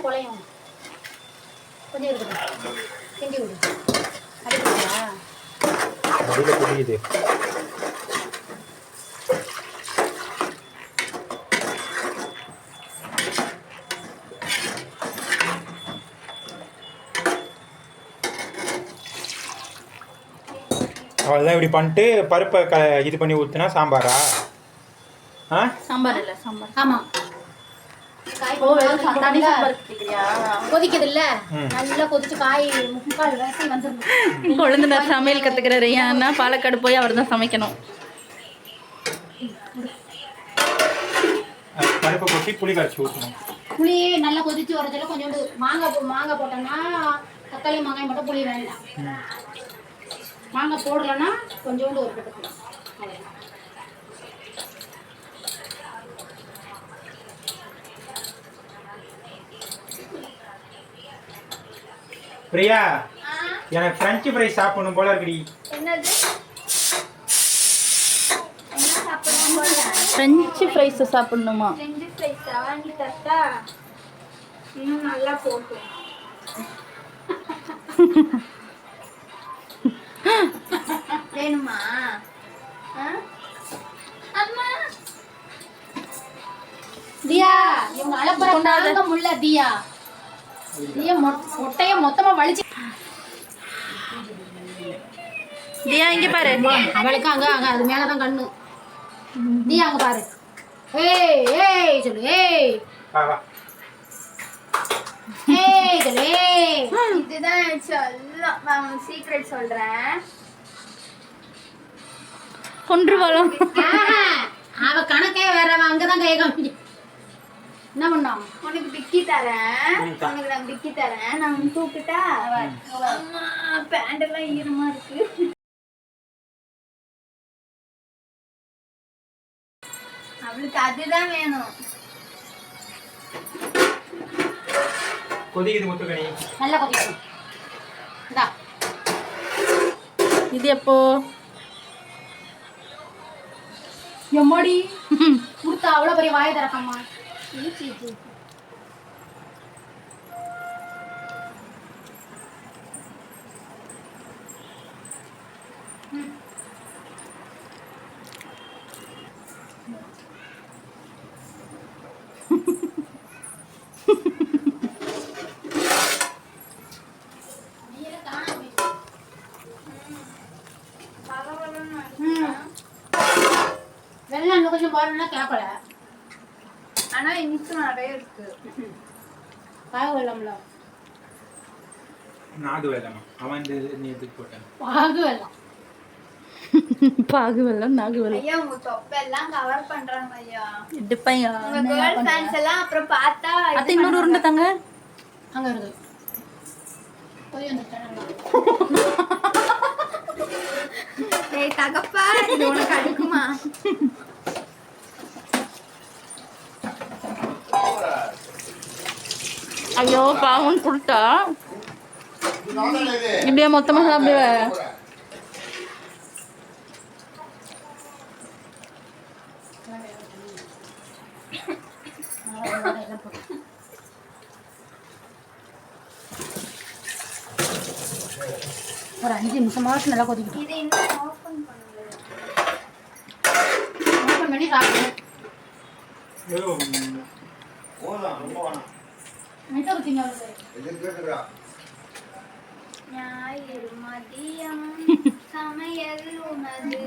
குழையும் கொஞ்சம் இருக்குது கிண்டி விடு அடிக்கிறா அடியில் புரியுது. அவ்வளோதான். இப்படி பண்ணிட்டு பருப்பை இது பண்ணி ஊற்றுனா சாம்பாரா? ஆ சாம்பார் இல்லை சாம்பார். ஆமாம் கொதிக்குது இல்ல நல்லா கொதிச்சு காய் முக்கால் வேசி வந்துடும். கொழுந்தனார் சமையல் கற்றுக்கிறாரு. ஏன்னா பாலக்காடு போய் அவர் தான் சமைக்கணும். பருப்பை கொட்டி புளி கரைச்சி ஊற்றணும். புளி நல்லா கொதிச்சு வரதுல கொஞ்சோண்டு மாங்காய் போட்டோம்னா தக்காளி மாங்காய் மட்டும் புளி வேண்டாம். மாங்காய் போடலன்னா கொஞ்சோண்டு ஒரு கட்டு பிரியா, எனக்கு ஃப்ரெஞ்சு ஃப்ரை சாப்பிடணும் போல இருக்குடி. என்னது என்ன சாப்பிடணும் போல? ஃப்ரெஞ்சு ஃப்ரைஸ் சாப்பிடணுமா? ஃப்ரெஞ்சு ஃப்ரைஸ் வாங்கி தரட்டா? இன்னும் நல்லா போட்டும். வேணுமா? அம்மா தியா இவங்க அலப்பற தாங்க முடியல. தியா மொட்டைய மொத்தமா வலிச்சு. தியா இங்க பாரு. அவளுக்கு அங்க அங்க அது மேலதான் கண்ணு. தியா அங்க பாரு. ஏய் ஏய் சொல்லு. ஏய் வா வா. ஏய் சொல்லு. இதுதான் சொல்லும். நான் சீக்ரெட் சொல்றேன். கொன்றுவாளாம். அவ கணக்கே வேற. அவ அங்கதான் கை காமிக்க. என்ன பண்ணோம்? உனக்கு டிக்கி தரேன். உனக்கு நான் டிக்கி தரேன். நான் தூக்கிட்டா? அம்மா பேண்ட் எல்லாம் ஈரமா இருக்கு. அவளுக்கு அதுதான் வேணும். கொதிக்குது முத்துக்கணி. நல்லா கொதிக்கும். இந்தா இது எப்போ? எம்மாடி கொடுத்தா அவ்வளோ பெரிய வாயை திறக்கம்மா. வெள்ளம் இன்னும் கொஞ்சம் போறோம்னா கேட்கல. ஆனா இன்னும் நிறைய இருக்கு. பாகு வெள்ளம்ல நாகு வெள்ளமா? அவன் நீ எதுக்கு போட்டேன்? பாகு வெள்ளம். பாகு வெள்ளம் நாகு வெள்ளம். ஐயா உங்க தொப்பெல்லாம் கவர் பண்றாங்க ஐயா. டிப்பையா உங்க கேர்ள் ஃபேன்ஸ் எல்லாம் அப்புறம் பார்த்தா அத்தை இன்னொரு உருண்டை தாங்க. அங்க இருக்கு. போய் வந்துட்டேன். ஏய் தகப்பா இது உனக்கு அடுக்குமா? ஐயோ பாவம் கொடுத்தா இப்படியா மொத்தமா சாப்பிடுவேன். ஒரு 5 நிமிஷமாச்சு நல்லா கொதிக்கிட்டு. இது இன்னும் ஓபன் பண்ணல. ஓபன் பண்ணி சாப்பிடு. ஞாயிறு மதியம் சமையல் உணவு.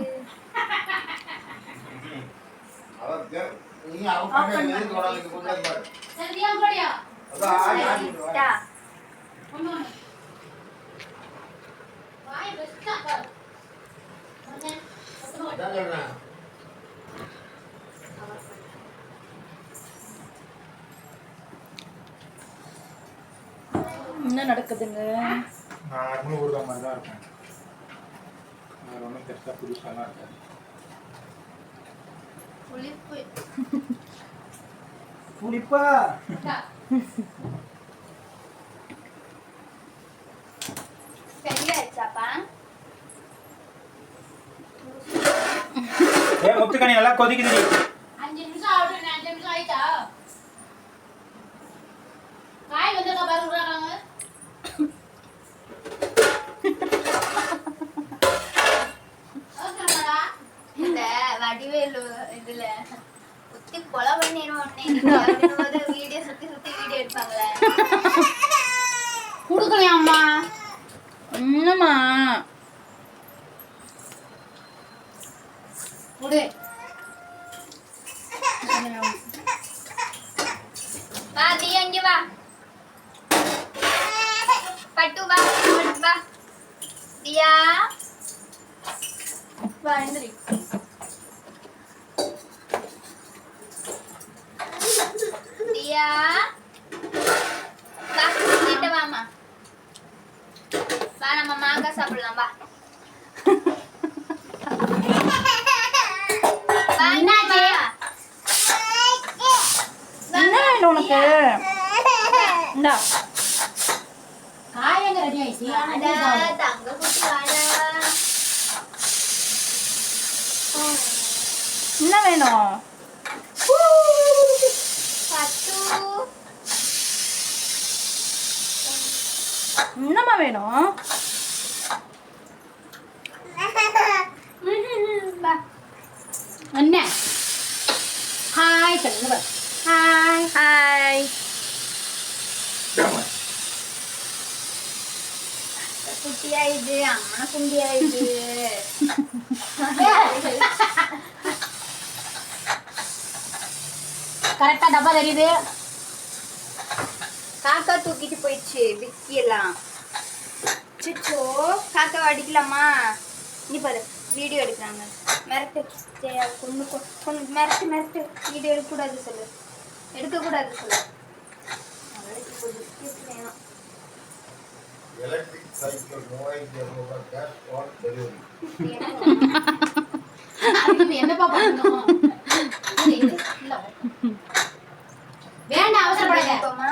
என்ன நடக்குதுங்க? நார்மல் ஊறுகாய் மாதிரி தான் இருக்கும். வேறு ஒன்றும் பெருசாக புதுசாலாம் இருக்காது. புளிப்பு புளிப்பா? சரியாச்சாப்பா? முத்துக்கணி நல்லா கொதிக்குது. 5 நிமிஷம் ஆகட்டும். 5 நிமிஷம் ஆயிட்டா காய் அக்கா பாருங்க இந்த வடிவேலு இதுல குத்தி கொலை பண்ணிடுவோம் வீடியோ சுத்தி வீடியோ எடுப்பாங்களே கொடுக்கலையா அம்மா இன்னுமா கொடு வா நீ அங்க வா பட்டு வா வா தியா வா எந்திரி தியா வா கிட்ட வாமா வா நம்ம மாங்காய் சாப்பிடலாம் வா வா என்னாச்சு என்ன வேணும் உனக்கு இந்தா காயங்க ரெடி ஆயிடுச்சு தங்க குட்டி வாடா என்ன வேணும் பட்டு என்னம்மா வேணும் வா என்ன ஹாய் சொல்லுங்க ஹாய் ஹாய் குட்டியா இது அம்மா குண்டியா இது கரெக்டா டப்பா தெரியுது காக்கா தூக்கிட்டு போயிடுச்சு விக்கி எல்லாம் சிச்சோ காக்கா அடிக்கலாமா நீ பாரு வீடியோ எடுக்கிறாங்க மிரட்டு ஜெயா கொண்டு மிரட்டு வீடியோ எடுக்கக்கூடாது சொல்லு எடுக்கக்கூடாது சொல்லு அவளுக்கு இப்போ பிஸ்கெட் வேணும் electric cycle ₹3000 cash on delivery. அதுக்கு என்னப்பா பண்ணணும் இல்ல வேண்டாம் அவசரப்படாத போமா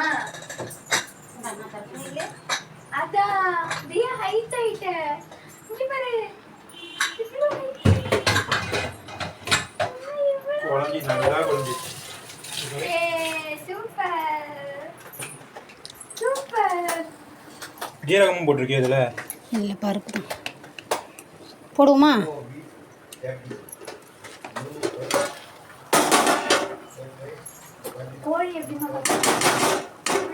அதான் தியா ஹைட் ஆயிட்ட இங்க பாரு இவ்ளோ குழஞ்சி நல்லா குழஞ்சிச்சு சூப்பர் சூப்பர் ஜீரகமும் போட்டிருக்கே இதில் இல்லை பருப்பு தான் போடுவோமா கோழி எப்படி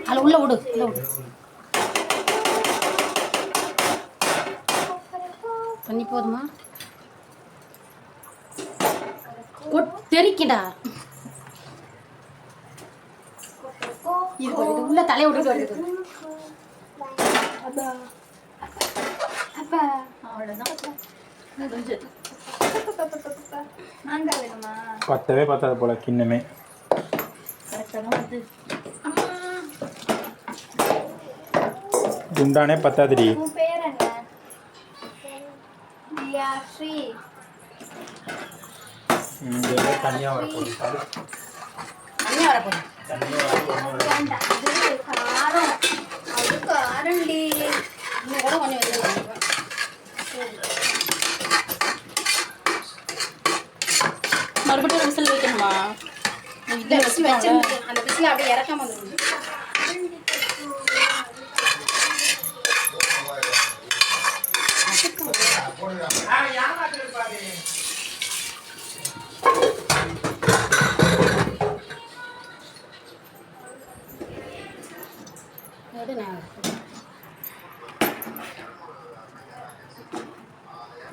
அதில் உள்ள விடு உள்ள விடு தண்ணி போதுமா தெரிக்கடா இது பாரு, இது உள்ள தலையை விட்டுட்டு வருது அப்பா அப்பா அவ்வளோதான் முடிஞ்சது மாங்காய் வேணுமா பத்தவே பத்தாது போல கிண்ணமே கரெக்டாக தான் வந்து குண்டானே பத்தாதுடி உன் பேர் என்ன தியா ஸ்ரீ தனியாக வரப்போகுது தனியாக வரப்போகுது வேண்டாம் அது காரம் அது காரம்டி இன்னும் கூட கொஞ்சம் வந்து மறுபடியும் விசில் வைக்கணுமா இந்த விசில் வச்சு அந்த விசில் அப்படியே இறக்காம வந்துடும்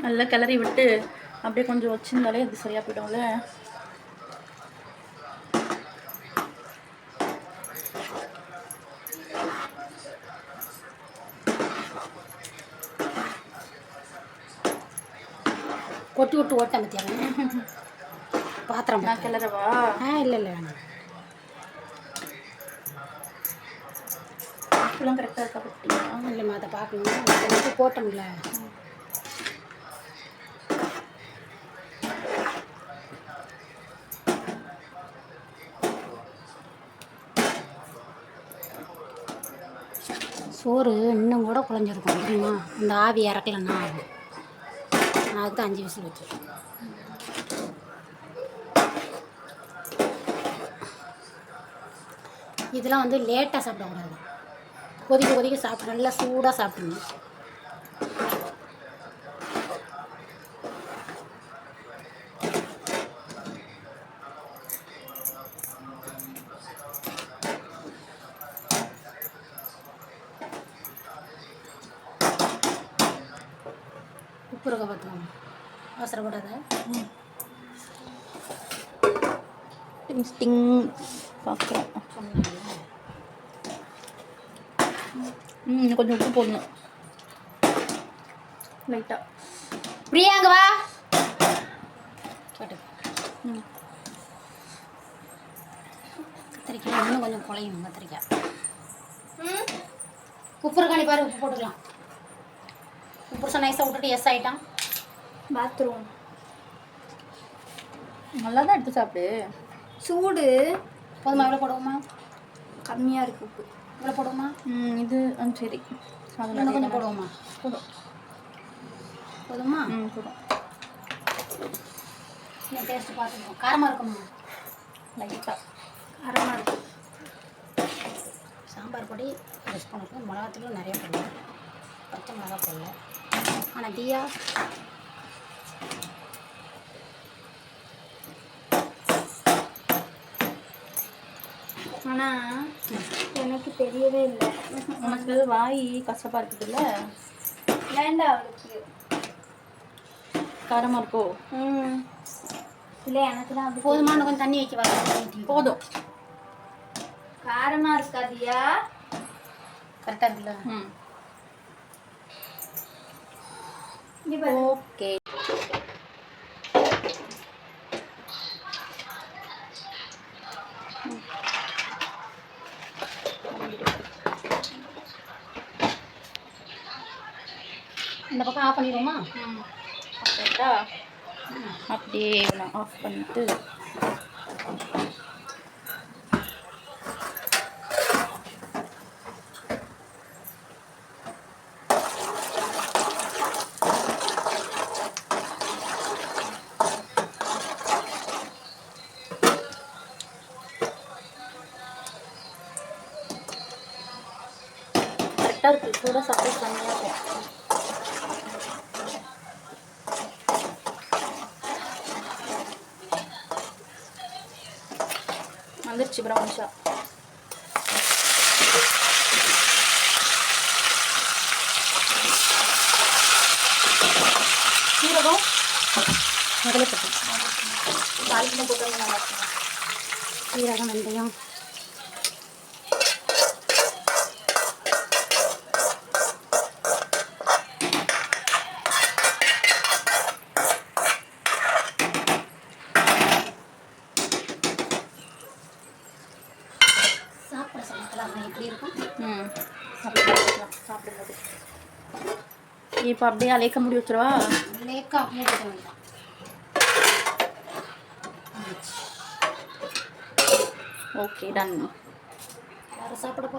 நல்லா கிளறி விட்டு அப்படியே கொஞ்சம் வச்சிருந்தாலே அது சரியாக போய்டும்ல கொட்டி விட்டு ஓட்டேன் பத்தியா பாத்திரம் நான் கிளறவா இல்லை இல்லை வேணாம் இப்பெல்லாம் கரெக்டாக இருக்கா பட்டியா இல்லைம்மா அதை பார்க்கணும் போட்டோம்ல சோறு இன்னும் கூட குழஞ்சிருக்கும் தெரியுமா அந்த ஆவி இறக்கலன்னா நான் அதுக்கு தான் 5 விசில் வச்சுருக்கேன் இதெல்லாம் வந்து லேட்டாக சாப்பிடக்கூடாது கொதிக்க கொதிக்க சாப்பிட்டு நல்லா சூடாக சாப்பிடணும். உப்பு இருக்க பார்த்துக்கோங்க, அவசரப்படாத. டிங் பார்க்குறோம். இன்னும் கொஞ்சம் உப்பு போடணும் லைட்டாக. பிரியாங்க வா கேட்டு. கத்திரிக்காய் இன்னும் கொஞ்சம் குழையும். கத்திரிக்காய் உப்பு இருக்கானி பாரு, உப்பு போட்டுக்கலாம். உப்பு நைஸாக விட்டுட்டு எஸ் ஆகிட்டான். பாத்ரூம் நல்லா தான் எடுத்து சாப்பிடு. சூடு போதுமா? எவ்வளோ போடுவோமா? கம்மியாக இருக்குது உப்பு. எவ்வளோ போடுவோமா? இது சரி, இன்னும் கொஞ்சம் போடுவோமா? போதும். போதுமா? போதும். இன்னும் டேஸ்ட்டு பார்த்துக்கணும். காரமாக இருக்குமா? லைட்டாக காரமாக இருக்கும். சாம்பார் பொடி 1 ஸ்பூன் இருக்கும். மிளகாத்தூள் நிறைய போடலாம். பச்சை மிளகா போடல. ஆனால் தியா ஆனால் எனக்கு தெரியவே இல்லை. உனக்கு வாய் கஷ்டமாக இருக்குதுல்ல, வேண்டாம் அவளுக்கு. காரமாக இருக்கோ? இல்லை எனக்கு தான் அப்படி. போதுமா? இன்னும் கொஞ்சம் தண்ணி வைக்க வர. போதும். காரமாக இருக்காதியா? கரெக்டாக இருக்குல்ல? ஓகே. இந்த பக்கம் ஆஃப் பண்ணிடுவோமா? கரெக்டா? அப்படியே நான் ஆஃப் பண்ணிட்டு கரெக்டாக இருக்குது. கூட சப்போர்ட் பண்ணியாக இருக்கும். வந்துருச்சு ப்ரௌனிஷா. சீரகம் முதல்ல போட்டு தாளிப்பு போட்டு நல்லா இருக்கும். சீரகம், வெந்தயம், சாப்பிட சமைக்கலாம். எப்படி இருக்கும்? சாப்பிடும்போது இப்போ அப்படியே அலைக்க முடி வச்சிருவா. லேக்காக மூடிக்க வேண்டாம். Okay done. யாரும் சாப்பிட